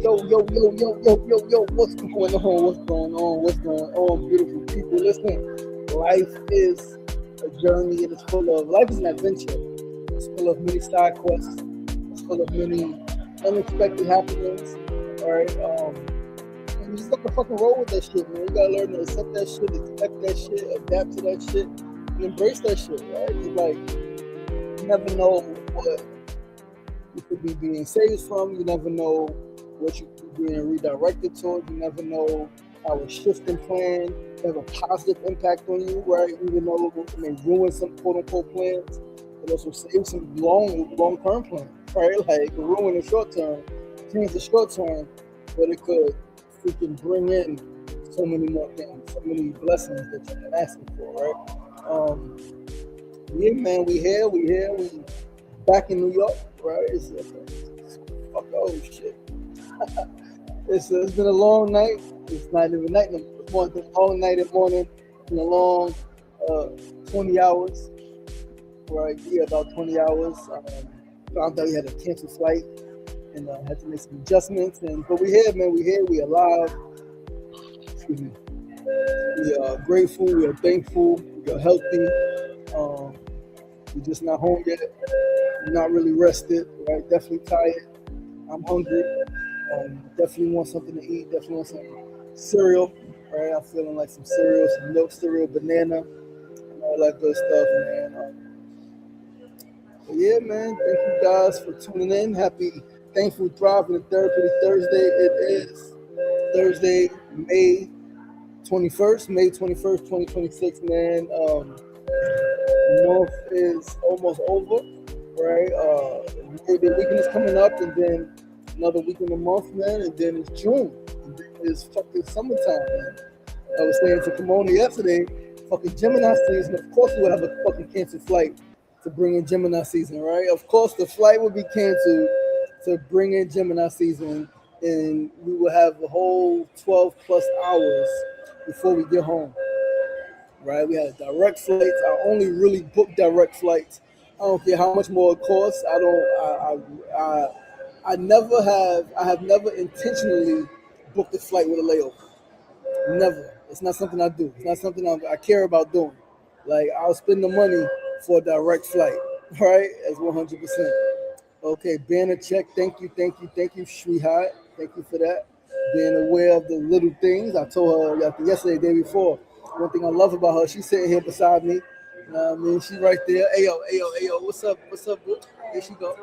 Yo, what's going on? What's going on, beautiful people? Listen, life is a journey and life is an adventure. It's full of many side quests. It's full of many unexpected happenings. All right. And you just got to fucking roll with that shit, man. You gotta learn to accept that shit, expect that shit, adapt to that shit, and embrace that shit, right? It's like, you never know what you could be being saved from. You never know what you could be being redirected towards. You never know how a shifting plan can have a positive impact on you, right? Even though it may ruin some quote unquote plans, but also save some long term plans, right? Like it could ruin the short term, change the short term, but it could freaking bring in so many more things, so many blessings that you've been asking for, right? Yeah, man, we back in New York, right? Fuck, oh shit. It's been a long night. It's not even night no more. It's been a long night and morning. It's been a long 20 hours, right? Yeah, about 20 hours. Found out we had a canceled flight and had to make some adjustments. But we here, man. We alive. Excuse me. We are grateful. We are thankful. We are healthy. We're just not home yet. We're not really rested, right? Definitely tired. I'm hungry. Definitely want something to eat. Definitely want some cereal, right? I'm feeling like some cereal, some milk cereal, banana, and all that good stuff, man. But yeah, man. Thank you guys for tuning in. Happy, thankful, thriving, and therapeutic Thursday. It is Thursday, May 21st, 2026, man. Month is almost over, right? The weekend is coming up, and then another week in the month, man, and then it's June. And then it's fucking summertime, man. I was saying to Kimona yesterday, fucking Gemini season. Of course, we would have a fucking canceled flight to bring in Gemini season, right? Of course, the flight would be canceled to bring in Gemini season, and we will have a whole 12 plus hours before we get home. Right, we had direct flights. I only really book direct flights. I don't care how much more it costs. I have never intentionally booked a flight with a layover. Never. It's not something I do. It's not something I care about doing. Like I'll spend the money for a direct flight. Right, as 100%. Okay, banner check. Thank you, sweetheart. Thank you for that. Being aware of the little things. I told her yesterday, day before. One thing I love about her, she's sitting here beside me. You know what I mean? She's right there. Ayo, what's up, boo? There she go.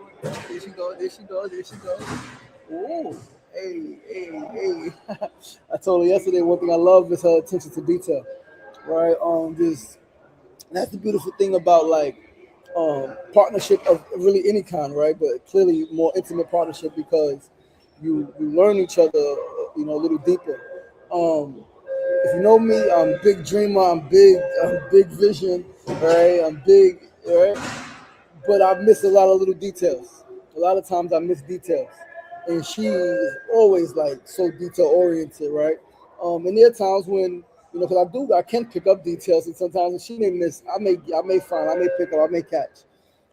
Ooh, hey. I told her yesterday, one thing I love is her attention to detail. Right? That's the beautiful thing about partnership of really any kind, right? But clearly more intimate partnership because you learn each other, a little deeper. If you know me, I'm big dreamer. I'm big vision, right? I'm big, right? But I miss a lot of little details. A lot of times I miss details, and she is always like so detail oriented, right? And there are times when because I can pick up details, and sometimes she may miss. I may find, I may pick up, I may catch,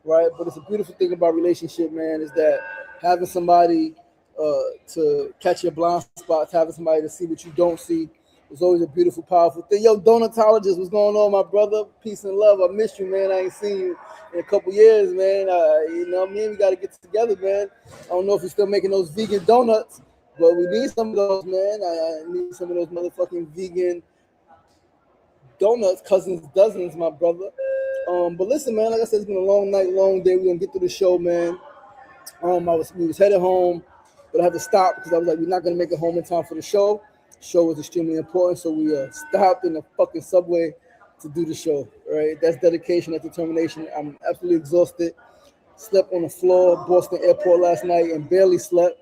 right? But it's a beautiful thing about relationship, man, is that having somebody to catch your blind spots, having somebody to see what you don't see is always a beautiful, powerful thing. Yo, Donatologist, what's going on, my brother? Peace and love. I miss you, man. I ain't seen you in a couple years, man. You know what I mean? We got to get together, man. I don't know if you're still making those vegan donuts, but we need some of those, man. I need some of those motherfucking vegan donuts, cousins, dozens, my brother. But listen, man, like I said, it's been a long night, long day. We're going to get through the show, man. We was headed home, but I had to stop because I was like, we're not going to make it home in time for the show. The show was extremely important, so we stopped in the fucking subway to do the show, right? That's dedication, that's determination. I'm absolutely exhausted. Slept on the floor, Boston Airport last night, and barely slept,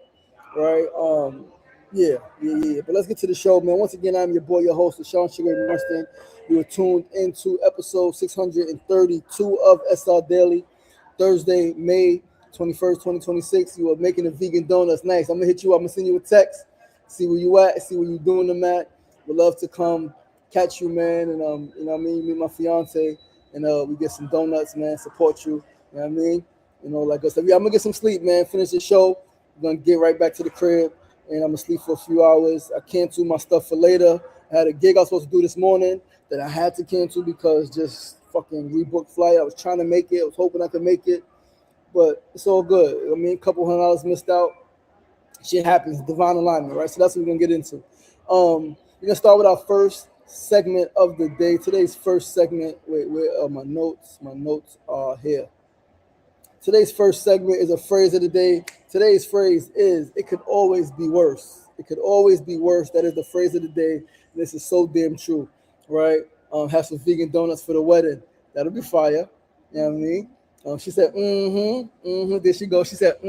right? Yeah. But let's get to the show, man. Once again, I'm your boy, your host, Sean Sugar Marston. You are tuned into episode 632 of SRDaily, Thursday, May 21st, 2026. You are making a vegan donuts. Nice. I'm going to hit you up. I'm going to send you a text. See where you at. See where you doing them at. Would love to come catch you, man. And, you know what I mean? Meet my fiance. And we get some donuts, man. Support you. You know what I mean? Like I said, I'm going to get some sleep, man. Finish the show. We're going to get right back to the crib. and I'm gonna sleep for a few hours. I canceled my stuff for later. I had a gig I was supposed to do this morning that I had to cancel because just fucking rebooked flight. I was trying to make it. I was hoping I could make it, but it's all good. I mean, a couple $100 missed out. Shit happens. Divine alignment, right? So that's what we're gonna get into. We're gonna start with our first segment of the day. Today's first segment. Wait, where are my notes? My notes are here. Today's first segment is a phrase of the day. Today's phrase is, it could always be worse. It could always be worse. That is the phrase of the day. And this is so damn true, right? Have some vegan donuts for the wedding. That'll be fire. You know what I mean? She said, There she goes. She said,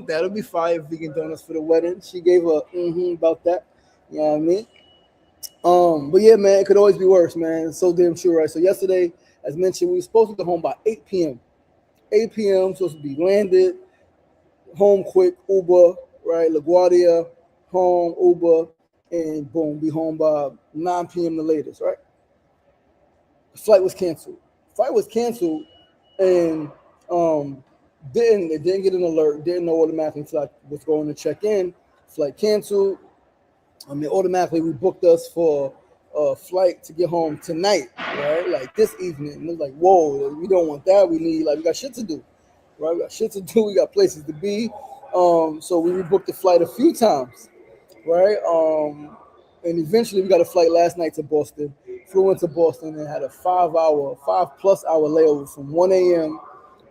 that'll be fire, vegan donuts for the wedding. She gave a about that. You know what I mean? But yeah, man, it could always be worse, man. It's so damn true, right? So yesterday, as mentioned, we were supposed to go home by 8 p.m. 8 p.m. supposed to be landed, home quick, Uber, right? LaGuardia, home, Uber, and boom, be home by 9 p.m. the latest, right? The flight was canceled. And didn't get an alert, didn't know automatically flight was going to check in. Flight canceled. Automatically rebooked us for a flight to get home tonight, right? Like this evening. And it was like, whoa, we don't want that. We got shit to do, right? We got shit to do. We got places to be. So we rebooked the flight a few times, right? And eventually we got a flight last night to Boston. Flew into Boston and had a 5+ hour layover from 1 a.m.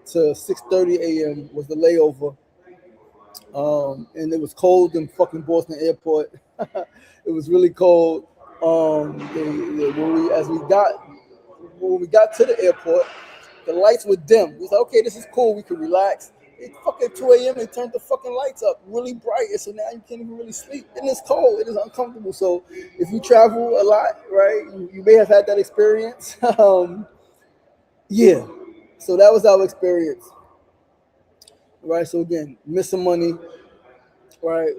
to 6:30 a.m. was the layover. And it was cold in fucking Boston airport. It was really cold. When we got to the airport, the lights were dim. We was like, okay, this is cool. We could relax. It's fucking 2 a.m. They turned the fucking lights up really bright, so now you can't even really sleep. And it's cold. It is uncomfortable. So if you travel a lot, right, you may have had that experience. Yeah. So that was our experience. Right. So again, missing money. Right.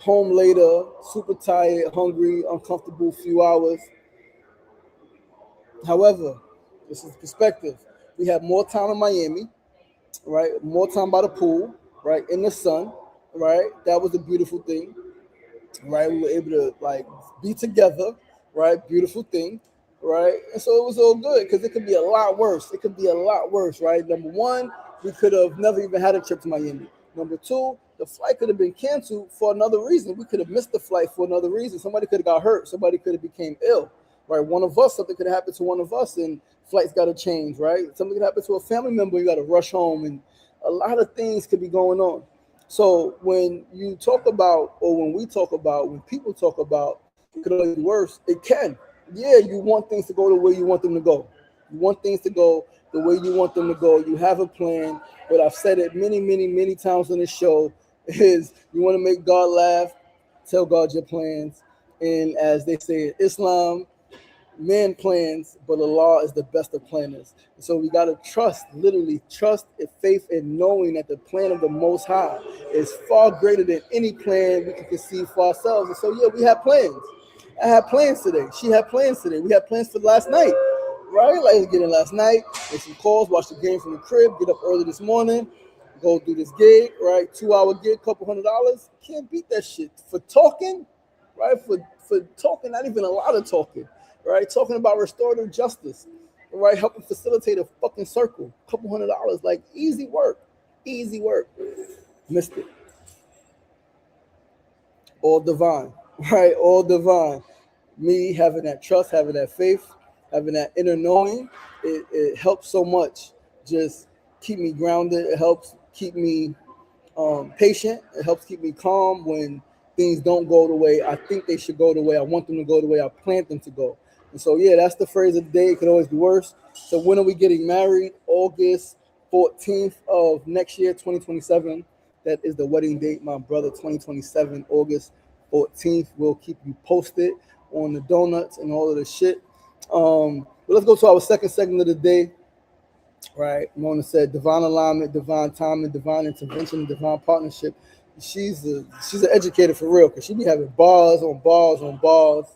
Home later, super tired, hungry, uncomfortable, few hours. However, this is perspective. We had more time in Miami, right? More time by the pool, right? In the sun, right? That was a beautiful thing, right? We were able to like be together, right? Beautiful thing, right? And so it was all good because it could be a lot worse. It could be a lot worse, right? Number one, we could have never even had a trip to Miami. Number two, the flight could have been canceled for another reason. We could have missed the flight for another reason. Somebody could have got hurt. Somebody could have became ill, right? One of us, something could have happened to one of us, and flights got to change, right? Something could happen to a family member. You got to rush home, and a lot of things could be going on. So when you talk about, or when we talk about, when people talk about, it could only be worse. It can. Yeah, you want things to go the way you want them to go. You want things to go the way you want them to go. You have a plan. But I've said it many, many, many times on this show is you want to make God laugh, tell God your plans. And as they say in Islam, man plans, but Allah is the best of planners. So we got to trust, literally trust and faith in knowing that the plan of the Most High is far greater than any plan we can conceive for ourselves. And so, yeah, we have plans. I had plans today. She had plans today. We had plans for last night, right? Like get in last night, make some calls, watch the game from the crib, get up early this morning, go do this gig, right? 2-hour gig, couple $100. Can't beat that shit. For talking, right? For talking, not even a lot of talking. Right, talking about restorative justice, right? Helping facilitate a fucking circle, couple $100, like easy work. Missed it. All divine, right? All divine. Me having that trust, having that faith, having that inner knowing, it helps so much. Just keep me grounded. It helps keep me patient. It helps keep me calm when things don't go the way I think they should go, the way I want them to go, the way I planned them to go. And so, yeah, that's the phrase of the day. It could always be worse. So when are we getting married? August 14th of next year, 2027. That is the wedding date, my brother, 2027, August 14th. We'll keep you posted on the donuts and all of the shit. But let's go to our second segment of the day. Right, Mona said divine alignment, divine timing, divine intervention, divine partnership. She's an educator for real, because she be having bars on bars on bars,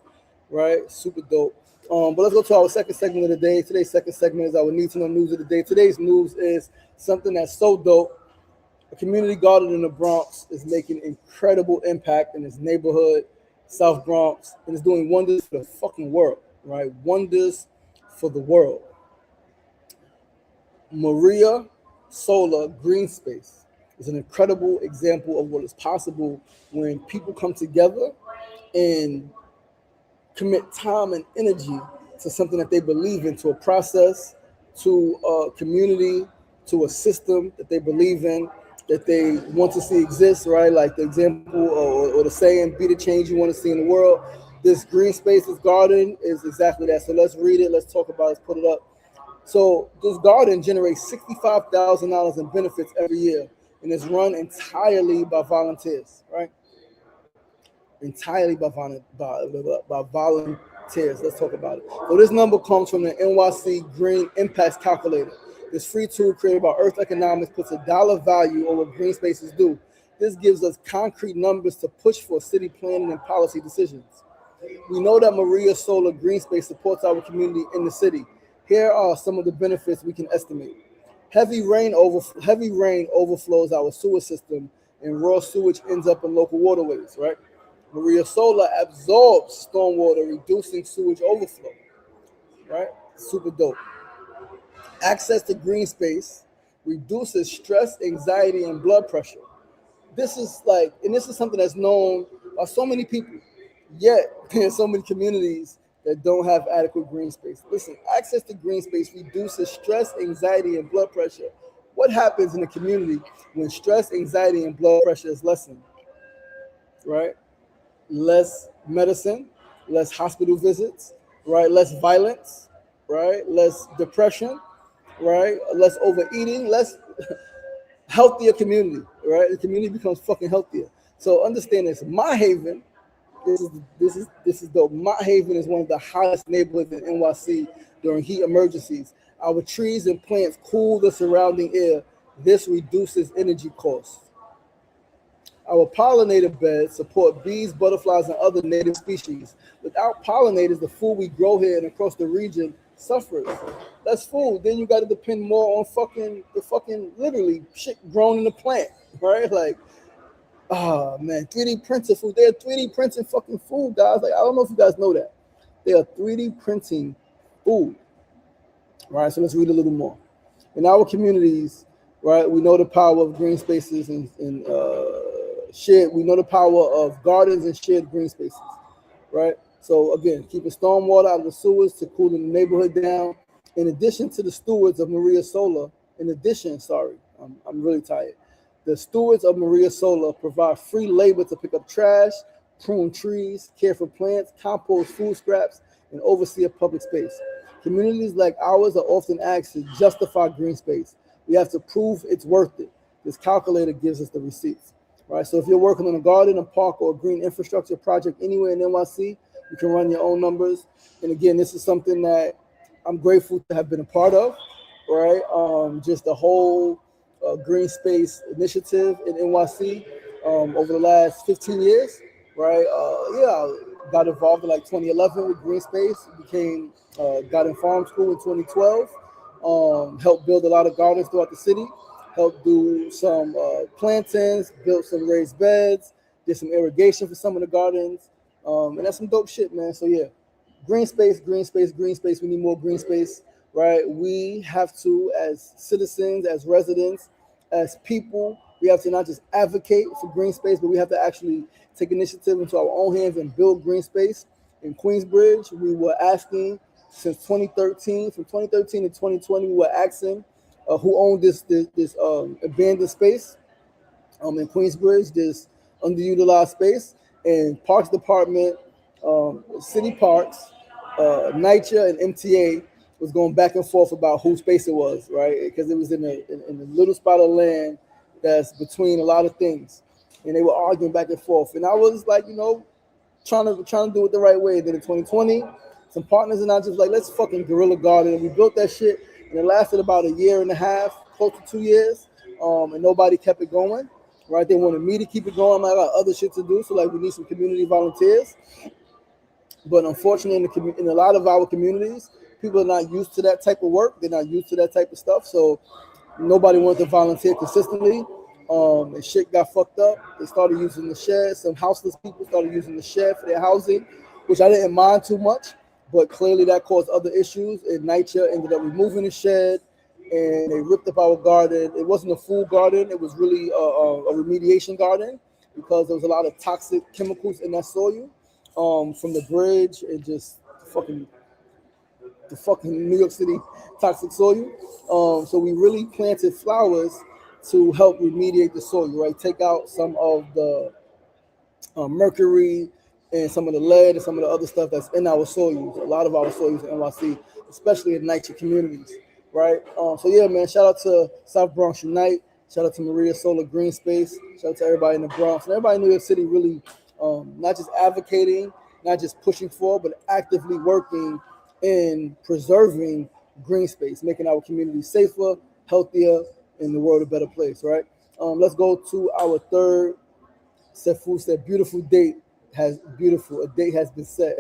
right? Super dope. But let's go to our second segment of the day. Today's second segment is our need to know news of the day. Today's news is something that's so dope. A community garden in the Bronx is making incredible impact in its neighborhood, South Bronx, and it's doing wonders for the fucking world, right? Wonders for the world. Maria Solar Green Space is an incredible example of what is possible when people come together and commit time and energy to something that they believe in, to a process, to a community, to a system that they believe in, that they want to see exist, right? Like the example or the saying, be the change you want to see in the world. This green space, this garden is exactly that. So let's read it, let's talk about it, let's put it up. So this garden generates $65,000 in benefits every year, and is run entirely by volunteers, right? Entirely by volunteers. Let's talk about it. So this number comes from the NYC Green Impacts Calculator. This free tool created by Earth Economics puts a dollar value on what green spaces do. This gives us concrete numbers to push for city planning and policy decisions. We know that Maria Solar Green Space supports our community in the city. Here are some of the benefits we can estimate. Heavy rain overflows our sewer system, and raw sewage ends up in local waterways, right? Maria Solar absorbs stormwater, reducing sewage overflow, right? Super dope. Access to green space reduces stress, anxiety, and blood pressure. This is something that's known by so many people, yet there's so many communities that don't have adequate green space. Listen, access to green space reduces stress, anxiety, and blood pressure. What happens in a community when stress, anxiety, and blood pressure is lessened, right? Less medicine, less hospital visits, right? Less violence, right? Less depression, right? Less overeating, less healthier community, right? The community becomes fucking healthier. So understand this. My Haven, this is dope. Mott Haven is one of the hottest neighborhoods in NYC during heat emergencies. Our trees and plants cool the surrounding air. This reduces energy costs. Our pollinator beds support bees, butterflies, and other native species. Without pollinators, the food we grow here and across the region suffers. Less food. Then you got to depend more on the fucking literally shit grown in the plant, right? Like, oh man, 3D printed food. They're 3D printing fucking food, guys. Like, I don't know if you guys know that. They are 3D printing food. All right, so let's read a little more. In our communities, right, we know the power of green spaces and shared. We know the power of gardens and shared green spaces, right? So again, keeping stormwater out of the sewers to cool the neighborhood down. In addition to the stewards of Maria Solar, I'm really tired. The stewards of Maria Solar provide free labor to pick up trash, prune trees, care for plants, compost food scraps, and oversee a public space. Communities like ours are often asked to justify green space. We have to prove it's worth it. This calculator gives us the receipts, right? So if you're working on a garden, a park, or a green infrastructure project anywhere in NYC, you can run your own numbers. And again, this is something that I'm grateful to have been a part of, right? Just the whole green space initiative in NYC over the last 15 years, right? Got involved in like 2011 with green space, got in farm school in 2012, helped build a lot of gardens throughout the city, helped do some plantings, built some raised beds, did some irrigation for some of the gardens, and that's some dope shit, man. So yeah, green space, green space, green space. We need more green space, right? We have to, as citizens, as residents, as people, we have to not just advocate for green space, but we have to actually take initiative into our own hands and build green space. In Queensbridge, we were asking since 2013, from 2013 to 2020, we were asking who owned this abandoned space in Queensbridge, this underutilized space, and Parks Department, City Parks, NYCHA, and MTA was going back and forth about whose space it was, right? Because it was in a little spot of land that's between a lot of things, and they were arguing back and forth. And I was like, trying to do it the right way. Then in 2020, some partners and I just like, let's fucking guerrilla garden. And we built that shit, and it lasted about a year and a half, close to 2 years, and nobody kept it going, right? They wanted me to keep it going. I got other shit to do, so like we need some community volunteers. But unfortunately, in a lot of our communities, people are not used to that type of work. They're not used to that type of stuff. So nobody wants to volunteer consistently. and shit got fucked up. They started using the shed. Some houseless people started using the shed for their housing, which I didn't mind too much, but clearly that caused other issues. And NYCHA ended up removing the shed, and they ripped up our garden. It wasn't a full garden; it was really a remediation garden because there was a lot of toxic chemicals in that soil from the bridge and just fucking the fucking New York City toxic soil. So we really planted flowers to help remediate the soil, right? Take out some of the mercury and some of the lead and some of the other stuff that's in our soils. A lot of our soils in NYC, especially in NYCHA communities, right? So yeah, man, shout out to South Bronx Unite. Shout out to Maria Solar Green Space. Shout out to everybody in the Bronx and everybody in New York City really not just advocating, not just pushing for, but actively working in preserving green space, making our community safer, healthier, and the world a better place, right? Let's go to our third. Sefu said, "Beautiful date has beautiful. A date has been set."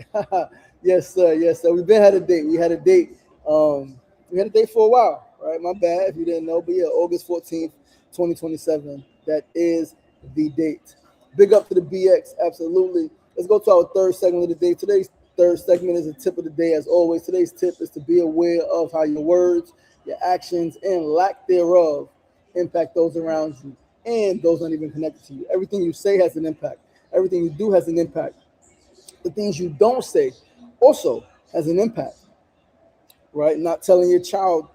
Yes, sir. Yes, sir. We've been had a date. We had a date. We had a date for a while, right? My bad if you didn't know, but yeah, August 14th, 2027. That is the date. Big up to the BX, absolutely. Let's go to our third segment of the day. Today's third segment is a tip of the day, as always. Today's tip is to be aware of how your words, your actions, and lack thereof impact those around you and those not even connected to you. Everything you say has an impact. Everything you do has an impact. The things you don't say also has an impact, right? Not telling your child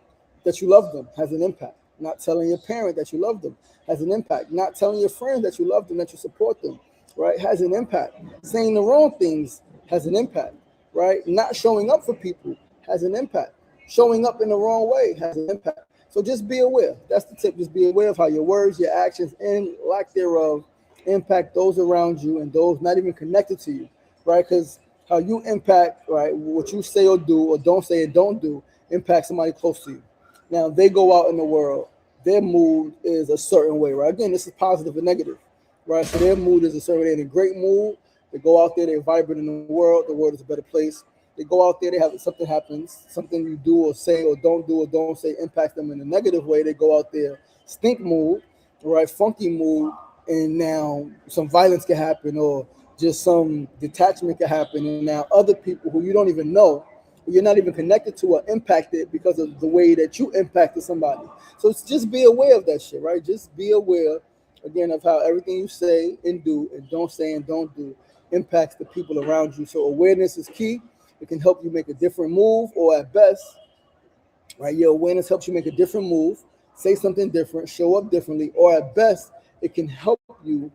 that you love them has an impact. Not telling your parent that you love them has an impact. Not telling your friends that you love them, that you support them, right, has an impact. Saying the wrong things has an impact, right? Not showing up for people has an impact. Showing up in the wrong way has an impact. So just be aware. That's the tip. Just be aware of how your words, your actions, and lack thereof impact those around you and those not even connected to you, right? Because how you impact, right, what you say or do or don't say or don't do impacts somebody close to you. Now, they go out in the world, their mood is a certain way, right? Again, this is positive and negative, right? So their mood is a certain way. They're in a great mood. They go out there, they're vibrant in the world. The world is a better place. They go out there, they have something happens, something you do or say or don't say impacts them in a negative way. They go out there, stink mood, right, funky mood, and now some violence can happen or just some detachment can happen. And now other people who you don't even know, who you're not even connected to, are impacted because of the way that you impacted somebody. So it's just be aware of that shit, right? Just be aware, again, of how everything you say and do and don't say and don't do impacts the people around you. So awareness is key. It can help you make a different move, or at best, right, your awareness helps you make a different move, say something different, show up differently, or at best, it can help you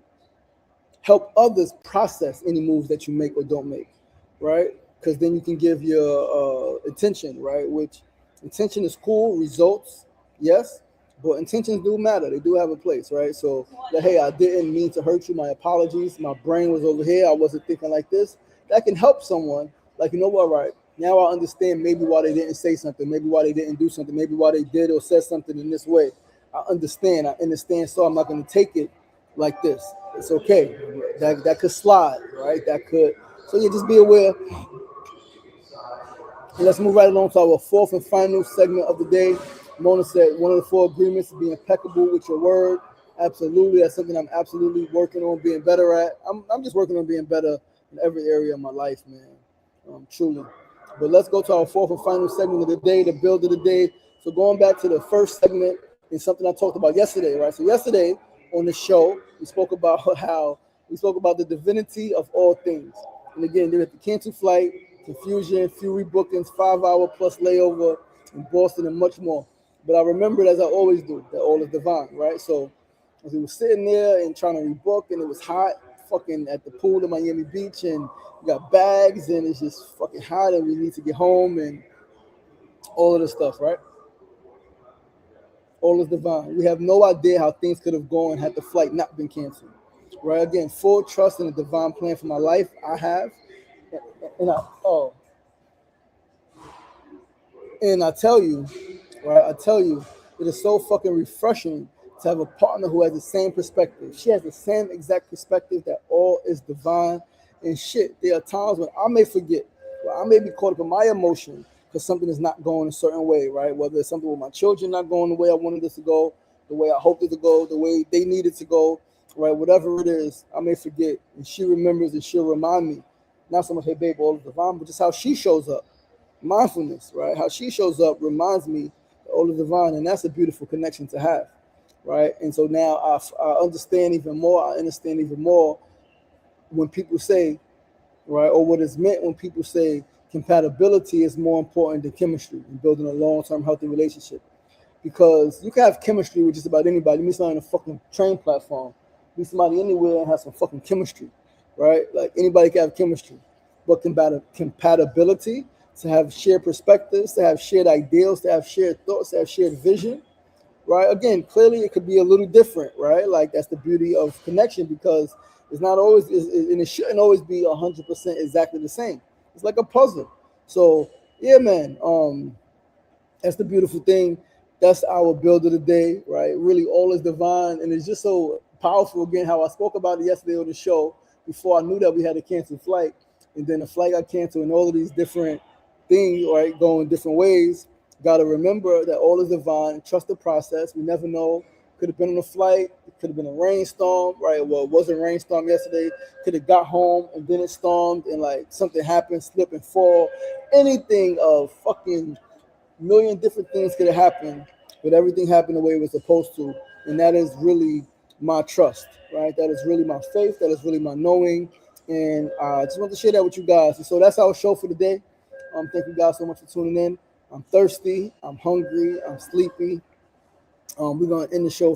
help others process any moves that you make or don't make, right? Because then you can give your intention, right? Which intention is cool, results, yes, but intentions do matter. They do have a place, right? So, like, hey, I didn't mean to hurt you. My apologies. My brain was over here. I wasn't thinking like this. That can help someone. Like, you know what, right? Now I understand maybe why they didn't say something, maybe why they didn't do something, maybe why they did or said something in this way. I understand, so I'm not going to take it like this. It's okay. That could slide, right? That could. So yeah, just be aware. And let's move right along to our fourth and final segment of the day. Mona said one of the four agreements is be impeccable with your word. Absolutely, that's something I'm absolutely working on being better at. I'm just working on being better in every area of my life, man. Truly. But let's go to our fourth and final segment of the day, the build of the day. So going back to the first segment is something I talked about yesterday, right? So yesterday on the show, we spoke about the divinity of all things. And again, they had the cancel flight, confusion, few rebookings, 5-hour plus layover in Boston, and much more. But I remembered, as I always do, that all is divine, right? So as we were sitting there and trying to rebook, and it was hot, fucking at the pool in Miami Beach, and we got bags, and it's just fucking hot, and we need to get home, and all of this stuff, right? All is divine. We have no idea how things could have gone had the flight not been canceled, right? Again, full trust in the divine plan for my life. I have, and I tell you, right? I tell you, it is so fucking refreshing to have a partner who has the same perspective. She has the same exact perspective that all is divine. And shit, there are times when I may forget, I may be caught up in my emotion because something is not going a certain way, right? Whether it's something with my children not going the way I wanted this to go, the way I hoped it to go, the way they needed to go, right? Whatever it is, I may forget, and she remembers and she'll remind me. Not so much, hey babe, all is divine, but just how she shows up. Mindfulness, right? How she shows up reminds me of all is divine, and that's a beautiful connection to have, right? And so now I understand even more. I understand even more when people say, right, or what is meant when people say compatibility is more important than chemistry in building a long-term healthy relationship. Because you can have chemistry with just about anybody. You meet somebody on a fucking train platform, meet somebody anywhere and have some fucking chemistry, right? Like anybody can have chemistry. But compatibility, to have shared perspectives, to have shared ideals, to have shared thoughts, to have shared vision, right? Again, clearly it could be a little different, right? Like that's the beauty of connection because it's not always, and it shouldn't always be 100% exactly the same. It's like a puzzle. So yeah, man. That's the beautiful thing. That's our build of the day, right? Really, all is divine, and it's just so powerful. Again, how I spoke about it yesterday on the show before I knew that we had a canceled flight, and then the flight got canceled, and all of these different things, right, going different ways. Got to remember that all is divine. Trust the process. We never know. Could have been on a flight. It could have been a rainstorm, right? Well, it wasn't a rainstorm yesterday. Could have got home and then it stormed and like something happened, slip and fall. Anything of fucking million different things could have happened, but everything happened the way it was supposed to. And that is really my trust, right? That is really my faith. That is really my knowing. And I just want to share that with you guys. And so that's our show for today. Thank you guys so much for tuning in. I'm thirsty. I'm hungry. I'm sleepy. We're going to end the show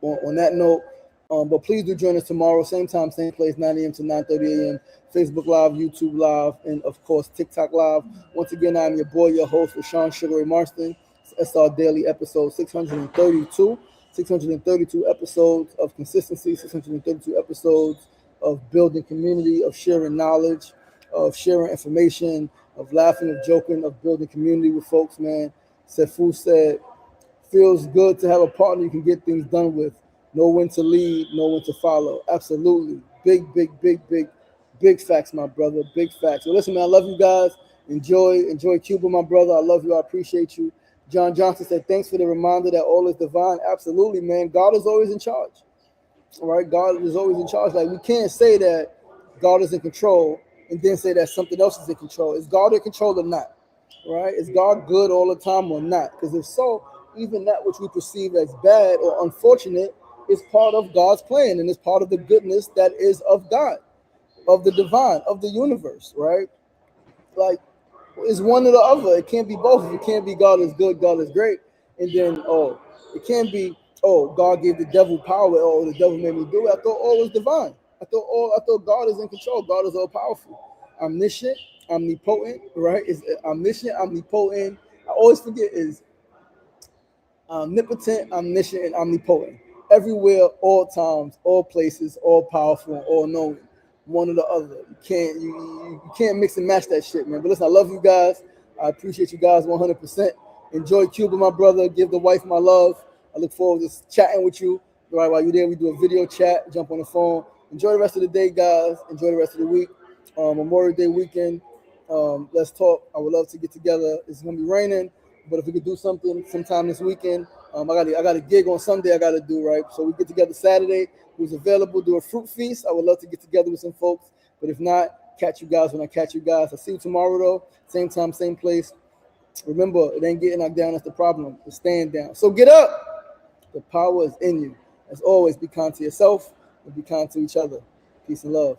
on that note. But please do join us tomorrow, same time, same place, 9 a.m. to 9:30 a.m. Facebook Live, YouTube Live, and of course TikTok Live. Once again, I'm your boy, your host, Rashawn Sugar Ray Marston. It's SR Daily episode 632. 632 episodes of consistency, 632 episodes of building community, of sharing knowledge, of sharing information, of laughing, of joking, of building community with folks, man. Sefu said, feels good to have a partner you can get things done with. Know when to lead, know when to follow. Absolutely. Big facts, my brother. Big facts. So listen, man, I love you guys. Enjoy Cuba, my brother. I love you. I appreciate you. John Johnson said, thanks for the reminder that all is divine. Absolutely, man. God is always in charge. All right. God is always in charge. Like we can't say that God is in control and then say that something else is in control. Is God in control or not? Right? Is God good all the time or not? Because if so, even that which we perceive as bad or unfortunate is part of God's plan and is part of the goodness that is of God, of the divine, of the universe, right? Like, it's one or the other. It can't be both. It can't be God is good, God is great, and then, oh, it can't be, oh, God gave the devil power, oh, the devil made me do it. I thought all was divine. I thought God is in control. God is all powerful, omniscient, omnipotent, right? Is omniscient, omnipotent. I always forget is omnipotent, omniscient, and omnipotent. Everywhere, all times, all places, all powerful, all knowing. One or the other. You can't mix and match that shit, man. But listen, I love you guys. I appreciate you guys 100%. Enjoy Cuba, my brother. Give the wife my love. I look forward to chatting with you. Right while you're there, we do a video chat. Jump on the phone. Enjoy the rest of the day, guys. Enjoy the rest of the week. Memorial Day weekend. Let's talk. I would love to get together. It's gonna be raining. But if we could do something sometime this weekend, I got a gig on Sunday I got to do, right? So we get together Saturday. Who's available, do a fruit feast. I would love to get together with some folks. But if not, catch you guys when I catch you guys. I'll see you tomorrow, though. Same time, same place. Remember, it ain't getting knocked down. That's the problem. It's staying down. So get up. The power is in you. As always, be kind to yourself and be kind to each other. Peace and love.